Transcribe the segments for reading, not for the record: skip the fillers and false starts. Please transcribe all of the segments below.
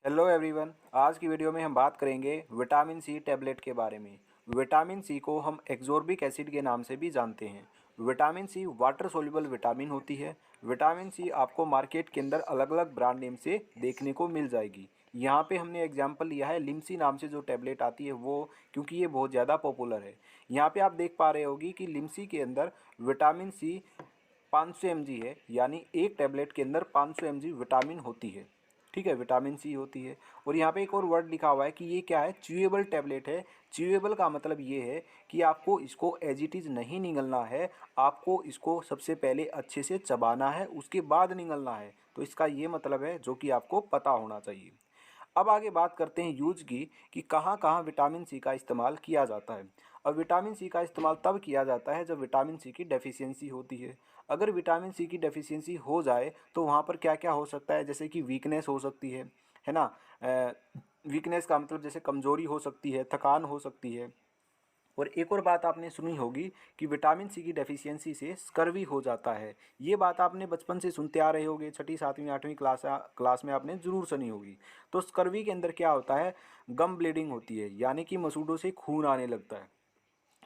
Hello everyone. आज की video में हम बात करेंगे विटामिन सी टैबलेट के बारे में। विटामिन सी को हम एक्सोर्बिक एसिड के नाम से भी जानते हैं। Vitamin C water soluble vitamin होती है। विटामिन सी आपको मार्केट के अंदर अलग अलग ब्रांड नेम से देखने को मिल जाएगी। यहाँ पे हमने एग्जांपल लिया है लिमसी नाम से जो टैबलेट आती है वो, क्योंकि ये बहुत ज़्यादा पॉपुलर है। यहाँ पे आप देख पा रहे होगी कि लिमसी के अंदर विटामिन सी 500 mg है, यानी एक टैबलेट के अंदर 500 mg विटामिन होती है। ठीक है, विटामिन सी होती है। और यहाँ पे एक और वर्ड लिखा हुआ है कि ये क्या है, च्यूएबल टैबलेट है। च्यूएबल का मतलब ये है कि आपको इसको एज इट इज़ नहीं निगलना है, आपको इसको सबसे पहले अच्छे से चबाना है, उसके बाद निगलना है। तो इसका ये मतलब है जो कि आपको पता होना चाहिए। अब आगे बात करते हैं यूज की कि कहाँ कहाँ विटामिन सी का इस्तेमाल किया जाता है। अब विटामिन सी का इस्तेमाल तब किया जाता है जब विटामिन सी की डेफिशिएंसी होती है। अगर विटामिन सी की डेफिशिएंसी हो जाए तो वहाँ पर क्या क्या हो सकता है, जैसे कि वीकनेस हो सकती है ना। वीकनेस का मतलब जैसे कमजोरी हो सकती है, थकान हो सकती है। और एक और बात आपने सुनी होगी कि विटामिन सी की डेफिशिएंसी से स्कर्वी हो जाता है। ये बात आपने बचपन से सुनते आ रहे होंगे, छठी सातवीं आठवीं क्लास में आपने ज़रूर सुनी होगी। तो स्कर्वी के अंदर क्या होता है, गम ब्लीडिंग होती है, यानी कि मसूड़ों से खून आने लगता है।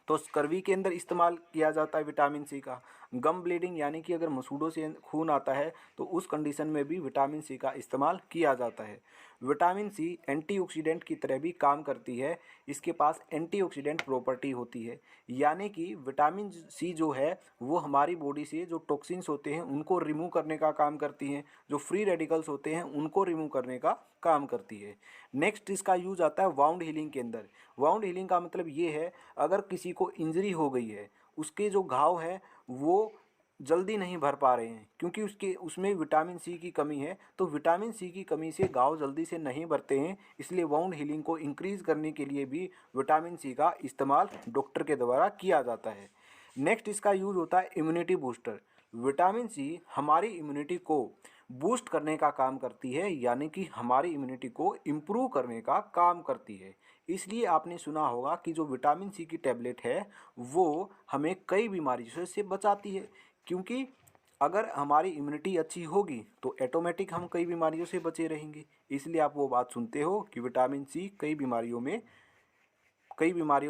तो स्कर्वी के अंदर इस्तेमाल किया जाता है विटामिन सी का। गम ब्लीडिंग यानी कि अगर मसूड़ों से खून आता है तो उस कंडीशन में भी विटामिन सी का इस्तेमाल किया जाता है। विटामिन सी एंटीऑक्सीडेंट की तरह भी काम करती है। इसके पास एंटीऑक्सीडेंट प्रॉपर्टी होती है, यानी कि विटामिन सी जो है वो हमारी बॉडी से जो टॉक्सिन्स होते हैं उनको रिमूव करने का काम करती हैं, जो फ्री रेडिकल्स होते हैं उनको रिमूव करने का काम करती है। नेक्स्ट इसका यूज आता है वाउंड हीलिंग के अंदर। वाउंड हीलिंग का मतलब ये है, अगर किसी को इंजरी हो गई है, उसके जो घाव है वो जल्दी नहीं भर पा रहे हैं क्योंकि उसमें विटामिन सी की कमी है। तो विटामिन सी की कमी से घाव जल्दी से नहीं भरते हैं, इसलिए वाउंड हीलिंग को इंक्रीज करने के लिए भी विटामिन सी का इस्तेमाल डॉक्टर के द्वारा किया जाता है। नेक्स्ट इसका यूज होता है इम्यूनिटी बूस्टर। विटामिन सी हमारी इम्यूनिटी को बूस्ट करने का काम करती है, यानी कि हमारी इम्यूनिटी को इम्प्रूव करने का काम करती है। इसलिए आपने सुना होगा कि जो विटामिन सी की टैबलेट है वो हमें कई बीमारियों से बचाती है, क्योंकि अगर हमारी इम्यूनिटी अच्छी होगी तो ऑटोमेटिक हम कई बीमारियों से बचे रहेंगे। इसलिए आप वो बात सुनते हो कि विटामिन सी कई बीमारियों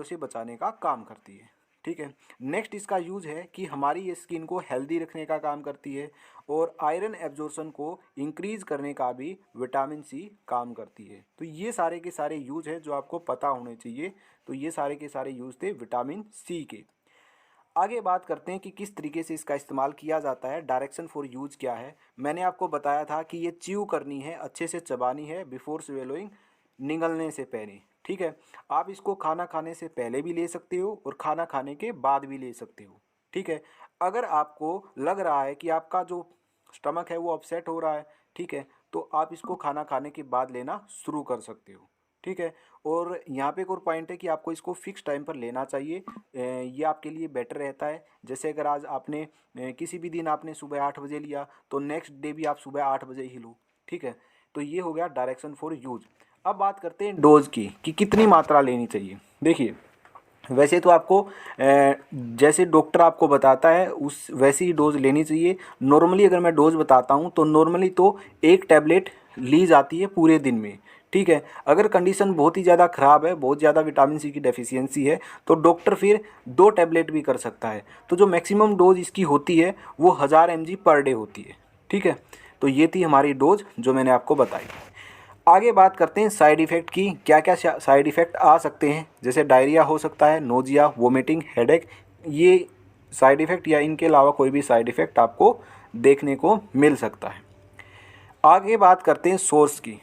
से बचाने का काम करती है। ठीक है। नेक्स्ट इसका यूज है कि हमारी ये स्किन को हेल्दी रखने का काम करती है, और आयरन एब्जॉर्प्शन को इंक्रीज करने का भी विटामिन सी काम करती है। तो ये सारे के सारे यूज है जो आपको पता होने चाहिए। तो ये सारे के सारे यूज थे विटामिन सी के। आगे बात करते हैं कि किस तरीके से इसका इस्तेमाल किया जाता है, डायरेक्शन फॉर यूज क्या है। मैंने आपको बताया था कि ये च्यू करनी है, अच्छे से चबानी है बिफोर स्वेलोइंग, निगलने से पहले। ठीक है। आप इसको खाना खाने से पहले भी ले सकते हो और खाना खाने के बाद भी ले सकते हो। ठीक है। अगर आपको लग रहा है कि आपका जो स्टमक है वो अपसेट हो रहा है, ठीक है, तो आप इसको खाना खाने के बाद लेना शुरू कर सकते हो। ठीक है। और यहाँ पे एक और पॉइंट है कि आपको इसको फिक्स टाइम पर लेना चाहिए। ये आपके लिए बेटर रहता है। जैसे अगर आज आपने किसी भी दिन आपने सुबह 8 बजे लिया तो नेक्स्ट डे भी आप सुबह 8 बजे ही लो। ठीक है। तो ये हो गया डायरेक्शन फॉर यूज। अब बात करते हैं डोज की कि कितनी मात्रा लेनी चाहिए। देखिए, वैसे तो आपको जैसे डॉक्टर आपको बताता है उस वैसी ही डोज लेनी चाहिए। नॉर्मली अगर मैं डोज बताता हूँ तो नॉर्मली तो एक टैबलेट ली जाती है पूरे दिन में। ठीक है। अगर कंडीशन बहुत ही ज़्यादा ख़राब है, बहुत ज़्यादा विटामिन सी की डेफिशिएंसी है, तो डॉक्टर फिर 2 टैबलेट भी कर सकता है। तो जो मैक्सिमम डोज इसकी होती है वो 1000 mg पर डे होती है। ठीक है। तो ये थी हमारी डोज जो मैंने आपको बताई। आगे बात करते हैं साइड इफ़ेक्ट की। क्या क्या साइड इफ़ेक्ट आ सकते हैं, जैसे डायरिया हो सकता है, नोजिया, वोमिटिंग, हेडेक। ये साइड इफ़ेक्ट या इनके अलावा कोई भी साइड इफ़ेक्ट आपको देखने को मिल सकता है। आगे बात करते हैं सोर्स की।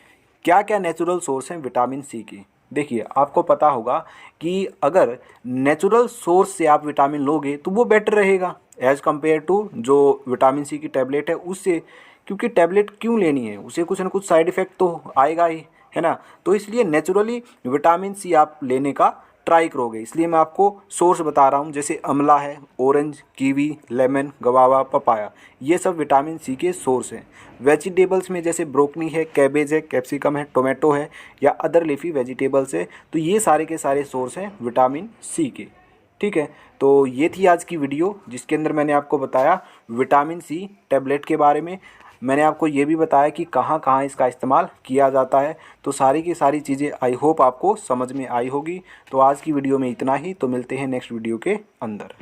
क्या क्या नेचुरल सोर्स हैं विटामिन सी की। देखिए, आपको पता होगा कि अगर नेचुरल सोर्स से आप विटामिन लोगे तो वो बेटर रहेगा एज़ कम्पेयर टू जो विटामिन सी की टैबलेट है उससे। क्योंकि टैबलेट क्यों लेनी है, उसे कुछ ना कुछ साइड इफ़ेक्ट तो आएगा ही, है ना। तो इसलिए नेचुरली विटामिन सी आप लेने का ट्राई करोगे। इसलिए मैं आपको सोर्स बता रहा हूँ, जैसे अमला है, ऑरेंज, कीवी, लेमन, गवावा, पपाया, ये सब विटामिन सी के सोर्स हैं। वेजिटेबल्स में जैसे ब्रोकली है, कैबेज है, कैप्सिकम है, टोमेटो है, या अदर लीफी वेजिटेबल्स है, तो ये सारे के सारे सोर्स हैं विटामिन सी के। ठीक है। तो ये थी आज की वीडियो जिसके अंदर मैंने आपको बताया विटामिन सी टैबलेट के बारे में। मैंने आपको ये भी बताया कि कहाँ कहाँ इसका इस्तेमाल किया जाता है। तो सारी की सारी चीज़ें आई होप आपको समझ में आई होगी। तो आज की वीडियो में इतना ही, तो मिलते हैं नेक्स्ट वीडियो के अंदर।